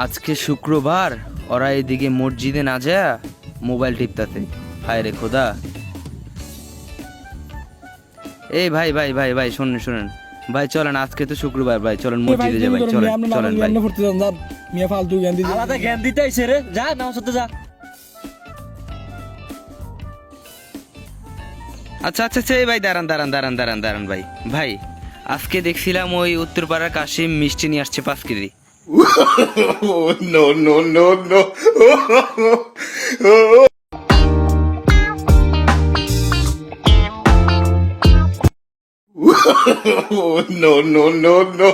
আজকে শুক্রবার, ওরা এদিকে মসজিদে না যায় মোবাইল টিপতাছে। হায় রে খোদা। এই ভাই ভাই ভাই ভাই শুনুন শুনুন ভাই, চলেন আজকে তো শুক্রবার ভাই, চলেন মসজিদে যাই ভাই, চলেন চলেন ভাই। মিয়া ফালতু জ্ঞান দিতে আলাদা জ্ঞান দিতে আইছে রে, যা নামাজ পড়তে যা। আচ্ছা আচ্ছা আচ্ছা, এই ভাই দাঁড়ান দাঁড়ান দাঁড়ান দাঁড়ান দাঁড়ান ভাই ভাই, আজকে দেখছিলাম ওই উত্তরপাড়ার কাশিম মিষ্টি নিয়ে আসছে 5 KG. No, no, no, no. No, no, no, no.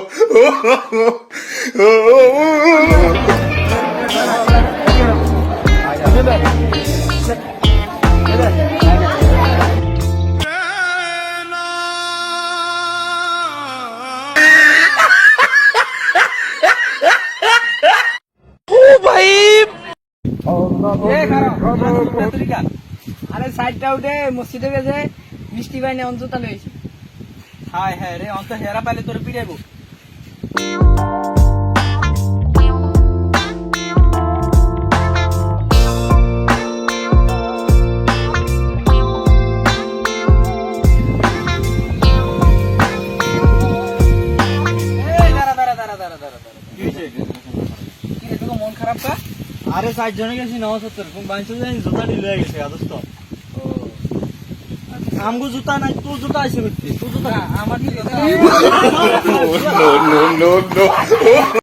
আরে সাইডটা উঠে মসজিদে গেছে মিষ্টি বাইনে অন্তত লইছে। হায় হায় রে, অন্ত হেরা পাইলে তোর পিড়াইবো। মন খারাপ কা? আরে 4 জনে গেছি নামাজ পড়তে, কোন বাইছে জানি জুতা ঢিলে হয়ে গেছে আদস্ত। আমগো জুতা নাই, তোর জুতা আইছে কইতে, তোর জুতা আমার No, no, no, no.